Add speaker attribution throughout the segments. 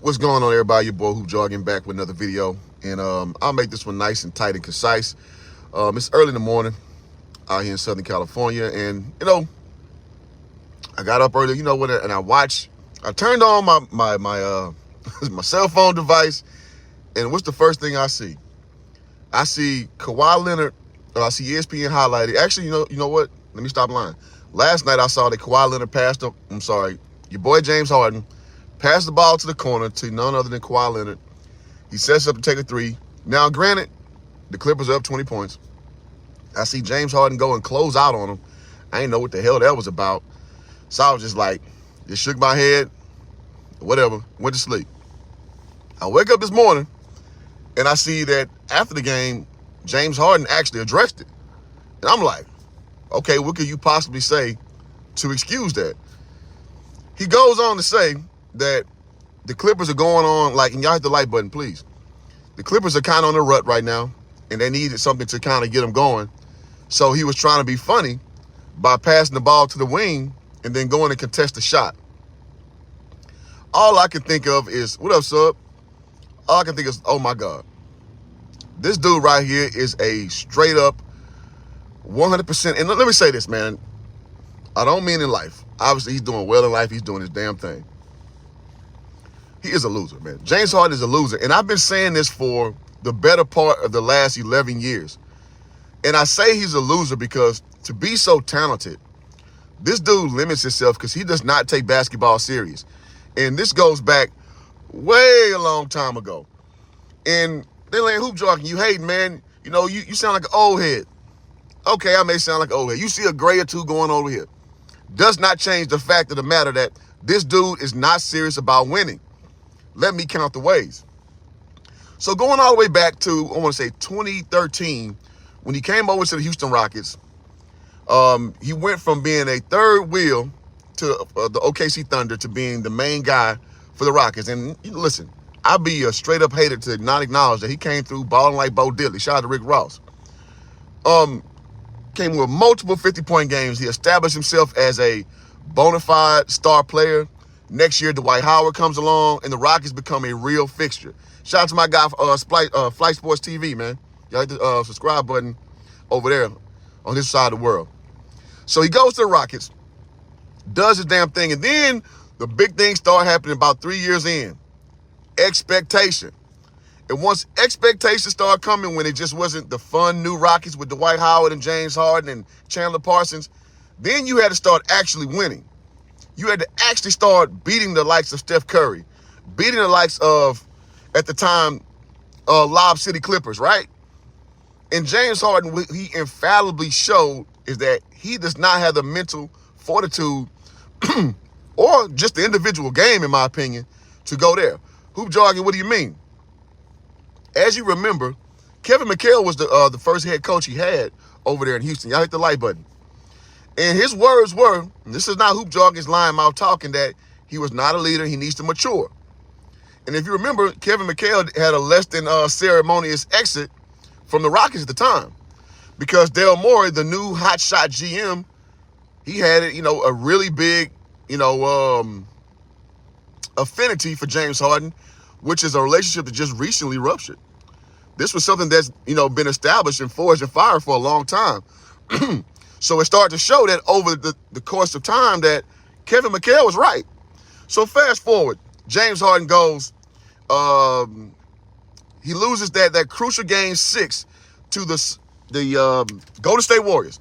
Speaker 1: What's going on, everybody? Your boy Hoop Jogging back with another video, and I'll make this one nice and tight and concise. It's early in the morning out here in Southern California, and I got up early, and I turned on my my cell phone device, and what's the first thing I see? I see Kawhi Leonard, or I see ESPN highlighted. Actually, you know what? Let me stop lying. Last night I saw that Kawhi Leonard passed up. I'm sorry, your boy James Harden passed the ball to the corner to none other than Kawhi Leonard. He sets up to take a three. Now, granted, the Clippers are up 20 points. I see James Harden go and close out on him. I didn't know what the hell that was about. So I was just shook my head, whatever, went to sleep. I wake up this morning, and I see that after the game, James Harden actually addressed it. And I'm like, okay, what could you possibly say to excuse that? He goes on to say that the Clippers are going on, and y'all hit the like button, please. The Clippers are kind of on the rut right now, and they needed something to kind of get them going. So he was trying to be funny by passing the ball to the wing and then going to contest the shot. All I can think of is, what up, sub? All I can think is, oh my God. This dude right here is a straight up 100%. And let me say this, man. I don't mean in life. Obviously, he's doing well in life. He's doing his damn thing. He is a loser, man. James Harden is a loser. And I've been saying this for the better part of the last 11 years. And I say he's a loser because to be so talented, this dude limits himself because he does not take basketball serious. And this goes back way a long time ago. And they laying hoop jogging. You hating, man. You sound like an old head. Okay, I may sound like an old head. You see a gray or two going over here. Does not change the fact of the matter that this dude is not serious about winning. Let me count the ways. So going all the way back to, I want to say 2013, when he came over to the Houston Rockets, he went from being a third wheel to the OKC Thunder to being the main guy for the Rockets. And listen, I'd be a straight up hater to not acknowledge that he came through balling like Bo Diddley. Shout out to Rick Ross. Came with multiple 50-point games. He established himself as a bona fide star player. Next year, Dwight Howard comes along, and the Rockets become a real fixture. Shout out to my guy, Flight Sports TV, man. Y'all hit the subscribe button over there on this side of the world. So he goes to the Rockets, does his damn thing, and then the big things start happening about 3 years in. Expectation. And once expectations started coming, when it just wasn't the fun new Rockets with Dwight Howard and James Harden and Chandler Parsons, then you had to start actually winning. You had to actually start beating the likes of Steph Curry, beating the likes of, at the time, Lob City Clippers, right? And James Harden, what he infallibly showed is that he does not have the mental fortitude or just the individual game, in my opinion, to go there. Hoop jogging, what do you mean? As you remember, Kevin McHale was the first head coach he had over there in Houston. Y'all hit the like button. And his words were, and this is not hoop jogging's lying mouth talking, that he was not a leader, he needs to mature. And if you remember, Kevin McHale had a less than ceremonious exit from the Rockets at the time. Because Dale Morey, the new hotshot GM, he had a really big, affinity for James Harden, which is a relationship that just recently ruptured. This was something that's, been established and forged and fired for a long time. So it started to show that over the course of time that Kevin McHale was right. So fast forward, James Harden goes, he loses that crucial game 6 to the Golden State Warriors.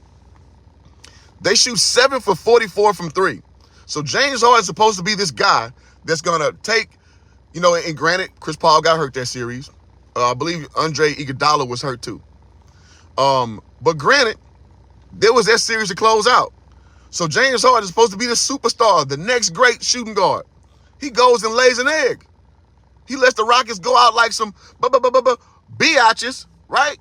Speaker 1: They shoot 7 for 44 from 3. So James Harden is supposed to be this guy that's going to take, and granted, Chris Paul got hurt that series. I believe Andre Iguodala was hurt too. But granted, there was that series to close out. So James Harden is supposed to be the superstar, the next great shooting guard. He goes and lays an egg. He lets the Rockets go out like some biatches, right?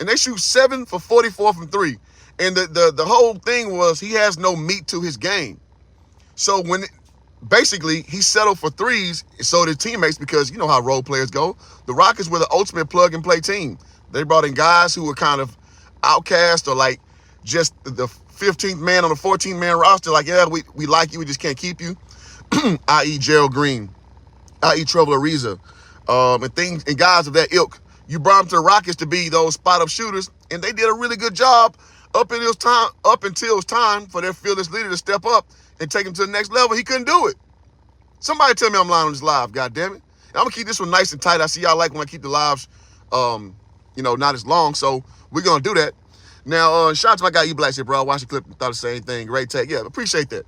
Speaker 1: And they shoot 7 for 44 from 3. And the whole thing was he has no meat to his game. So basically he settled for threes, so did teammates, because you know how role players go. The Rockets were the ultimate plug-and-play team. They brought in guys who were kind of outcast or just the 15th man on the 14th man roster. Yeah, we like you, we just can't keep you. i.e. Gerald Green, i.e. Trevor Ariza, and guys of that ilk. You brought them to the Rockets to be those spot-up shooters, and they did a really good job up until it's time for their fearless leader to step up and take him to the next level. He couldn't do it. Somebody tell me I'm lying on this live, goddammit. And I'm going to keep this one nice and tight. I see y'all like when I keep the lives, not as long, so we're going to do that. Now, shout out to my guy E-Blacks here, bro. I watched the clip and thought the same thing. Great take. Yeah, appreciate that.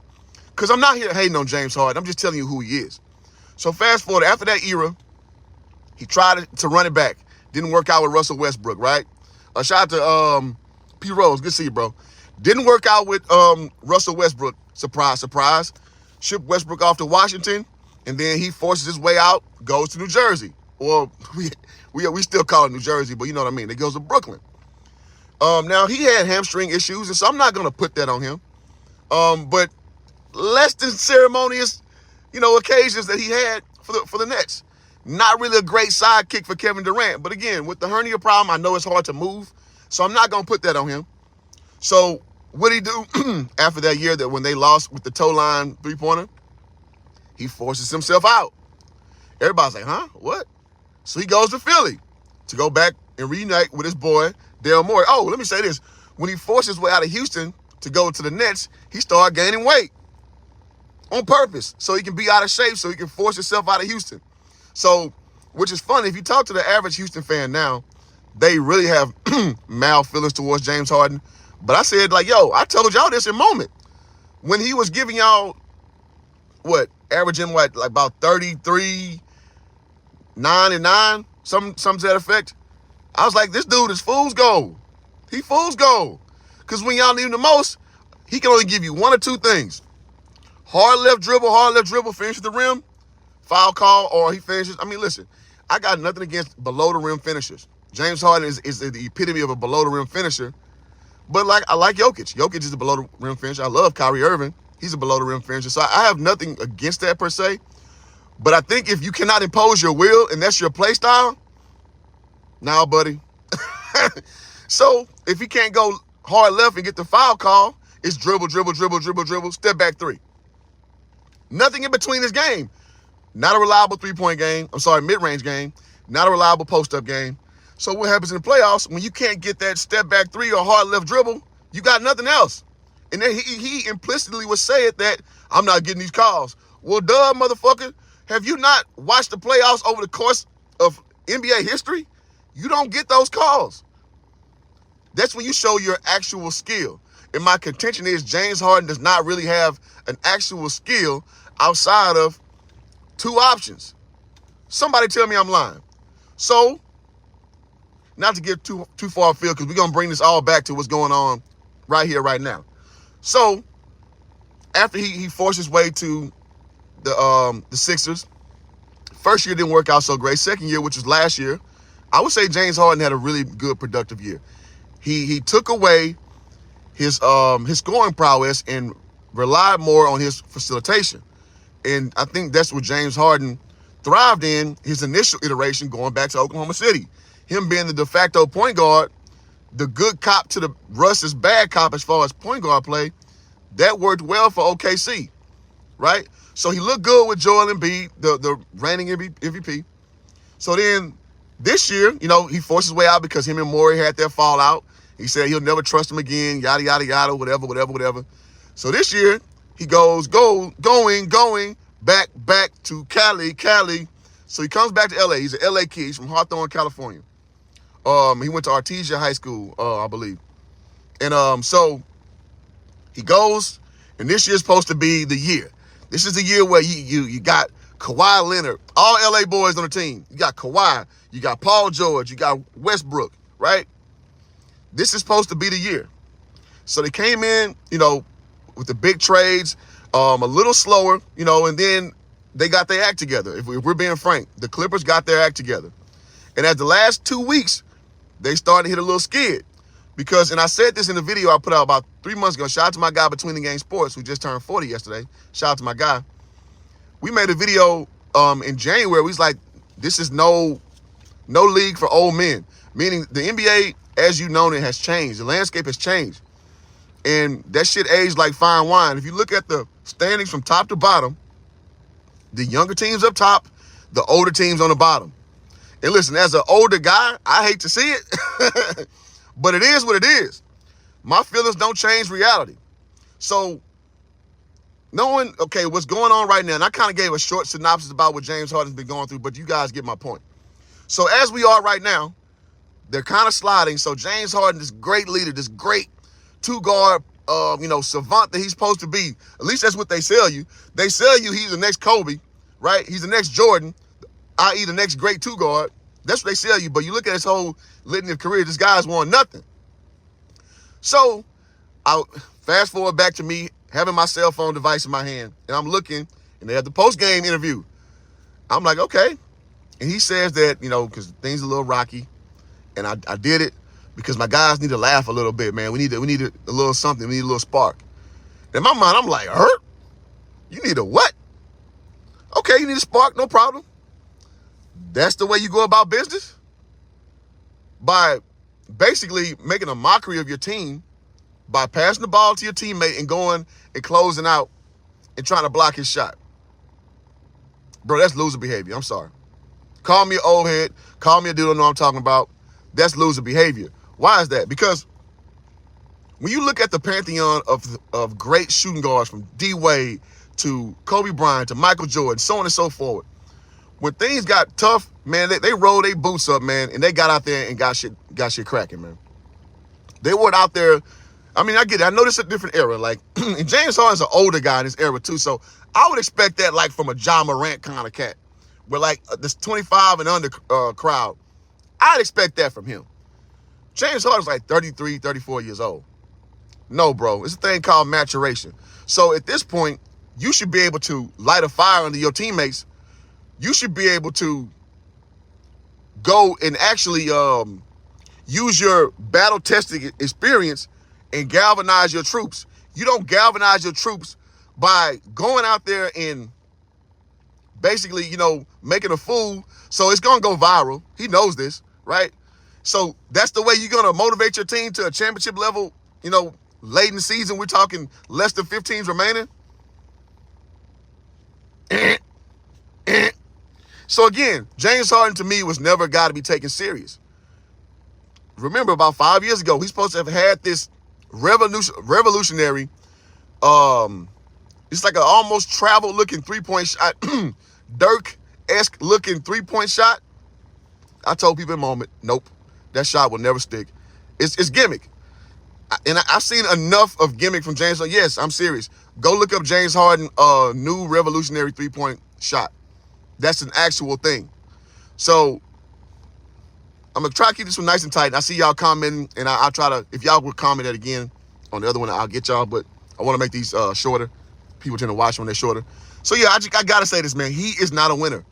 Speaker 1: Because I'm not here hating on James Harden. I'm just telling you who he is. So fast forward, after that era, he tried to run it back. Didn't work out with Russell Westbrook, right? Shout out to P. Rose. Good to see you, bro. Didn't work out with Russell Westbrook. Surprise, surprise. Shipped Westbrook off to Washington, and then he forces his way out, goes to New Jersey. Well, we still call it New Jersey, but you know what I mean. It goes to Brooklyn. Now, he had hamstring issues, and so I'm not going to put that on him. But less than ceremonious, occasions that he had for the Nets. Not really a great sidekick for Kevin Durant. But again, with the hernia problem, I know it's hard to move, so I'm not going to put that on him. So what did he do after that year that when they lost with the toe line three-pointer? He forces himself out. Everybody's like, huh? What? So he goes to Philly to go back and reunite with his boy, Daryl Morey. Oh, let me say this. When he forced his way out of Houston to go to the Nets, he started gaining weight on purpose so he can be out of shape, so he can force himself out of Houston. So, which is funny, if you talk to the average Houston fan now, they really have mild feelings towards James Harden. But I said, I told y'all this in moment. When he was giving y'all, averaging about 33, 9 and 9, some to that effect. I was like, this dude is fool's gold. He fool's gold. Because when y'all need him the most, he can only give you one or two things. Hard left dribble, finish at the rim, foul call, or he finishes. I mean, listen, I got nothing against below-the-rim finishers. James Harden is the epitome of a below-the-rim finisher. But I like Jokic. Jokic is a below-the-rim finisher. I love Kyrie Irving. He's a below-the-rim finisher. So I have nothing against that per se. But I think if you cannot impose your will and that's your play style, now, buddy. So if he can't go hard left and get the foul call, it's dribble, step back three. Nothing in between his game. Not a reliable three-point game. Mid-range game. Not a reliable post-up game. So what happens in the playoffs, when you can't get that step-back three or hard left dribble, you got nothing else. And then he implicitly would say it that, I'm not getting these calls. Well, duh, motherfucker. Have you not watched the playoffs over the course of NBA history? You don't get those calls. That's when you show your actual skill. And my contention is James Harden does not really have an actual skill outside of two options. Somebody tell me I'm lying. So, not to get too far afield, because we're going to bring this all back to what's going on right here, right now. So, after he forced his way to the Sixers, first year didn't work out so great. Second year, which was last year, I would say James Harden had a really good, productive year. He took away his scoring prowess and relied more on his facilitation. And I think that's what James Harden thrived in his initial iteration going back to Oklahoma City. Him being the de facto point guard, the good cop to the Russ's bad cop as far as point guard play, that worked well for OKC, right? So he looked good with Joel Embiid, the reigning MVP. So then this year, he forced his way out because him and Morey had their fallout. He said he'll never trust him again, yada, yada, yada, whatever. So this year, he goes going back to Cali. So he comes back to L.A. He's an L.A. kid. He's from Hawthorne, California. He went to Artesia High School, I believe. And so he goes, and this year's supposed to be the year. This is the year where you got Kawhi Leonard, all L.A. boys on the team. You got Kawhi, you got Paul George, you got Westbrook, right? This is supposed to be the year. So they came in, with the big trades, a little slower, and then they got their act together. If we're being frank, the Clippers got their act together. And as the last 2 weeks, they started to hit a little skid. Because, and I said this in the video I put out about 3 months ago. Shout out to my guy Between the Game Sports, who just turned 40 yesterday. Shout out to my guy. We made a video in January. We was like, this is no league for old men. Meaning the NBA, as you know, it has changed. The landscape has changed. And that shit aged like fine wine. If you look at the standings from top to bottom, The younger teams up top, the older teams on the bottom. And listen, as an older guy, I hate to see it, but it is what it is. My feelings don't change reality. So knowing, okay, what's going on right now, and I kind of gave a short synopsis about what James Harden's been going through, but you guys get my point. So as we are right now, they're kind of sliding. So James Harden, this great leader, this great two-guard, savant that he's supposed to be. At least that's what they sell you. They sell you he's the next Kobe, right? He's the next Jordan, i.e. the next great two-guard. That's what they sell you. But you look at his whole litany of career, this guy's won nothing. So I'll fast forward back to me having my cell phone device in my hand, and I'm looking, and they have the post-game interview. I'm like, okay. And he says that, because things are a little rocky, and I did it because my guys need to laugh a little bit, man. We need a little something. We need a little spark. In my mind, I'm like, hurt? You need a what? Okay, you need a spark, no problem. That's the way you go about business? By basically making a mockery of your team, by passing the ball to your teammate and going and closing out and trying to block his shot. Bro, that's loser behavior. I'm sorry. Call me an old head. Call me a dude who don't know what I'm talking about. That's loser behavior. Why is that? Because when you look at the pantheon of great shooting guards from D. Wade to Kobe Bryant to Michael Jordan, so on and so forth, when things got tough, man, they rolled their boots up, man, and they got out there and got shit cracking, man. They weren't out there. I mean, I get it. I know this is a different era. Like, and James Harden's an older guy in this era, too. So I would expect that, like, from a Ja Morant kind of cat. Where, like, this 25 and under crowd. I'd expect that from him. James Harden's like 33, 34 years old. No, bro. It's a thing called maturation. So at this point, you should be able to light a fire under your teammates. You should be able to go and actually use your battle-tested experience and galvanize your troops. You don't galvanize your troops by going out there and basically, making a fool. So it's going to go viral. He knows this, right? So that's the way you're going to motivate your team to a championship level, late in the season. We're talking less than 15 remaining. So again, James Harden to me was never a guy to be taken serious. Remember, about 5 years ago, he's supposed to have had this revolutionary, it's like an almost travel-looking three-point shot, Dirk-esque looking three-point shot. I told people in a moment, nope, that shot will never stick. It's gimmick. And I've seen enough of gimmick from James Harden. Yes, I'm serious. Go look up James Harden, new revolutionary three-point shot. That's an actual thing. So I'm going to try to keep this one nice and tight. I see y'all commenting, and I'll try to, if y'all would comment that again on the other one, I'll get y'all. But I want to make these shorter. People tend to watch when they're shorter. So, yeah, I got to say this, man. He is not a winner.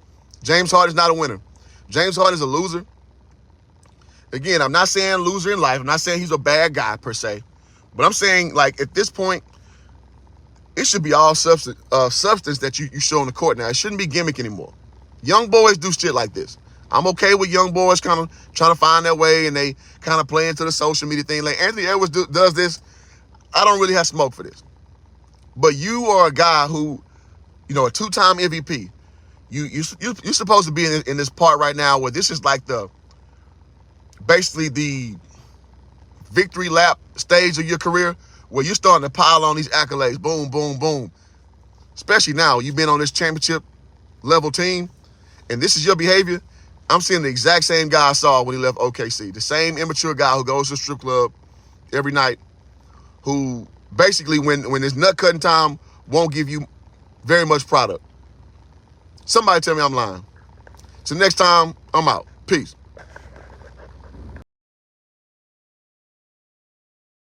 Speaker 1: James Harden is not a winner. James Harden is a loser. Again, I'm not saying loser in life. I'm not saying he's a bad guy, per se. But I'm saying, like, at this point, it should be all substance that you show on the court now. It shouldn't be gimmick anymore. Young boys do shit like this. I'm okay with young boys kind of trying to find their way and they kind of play into the social media thing. Like Anthony Edwards does this. I don't really have smoke for this. But you are a guy who, a two-time MVP. You're supposed to be in this part right now where this is like basically the victory lap stage of your career where you're starting to pile on these accolades. Boom, boom, boom. Especially now, you've been on this championship level team and this is your behavior. I'm seeing the exact same guy I saw when he left OKC. The same immature guy who goes to the strip club every night, who basically, when it's nut cutting time, won't give you very much product. Somebody tell me I'm lying. So next time, I'm out. Peace.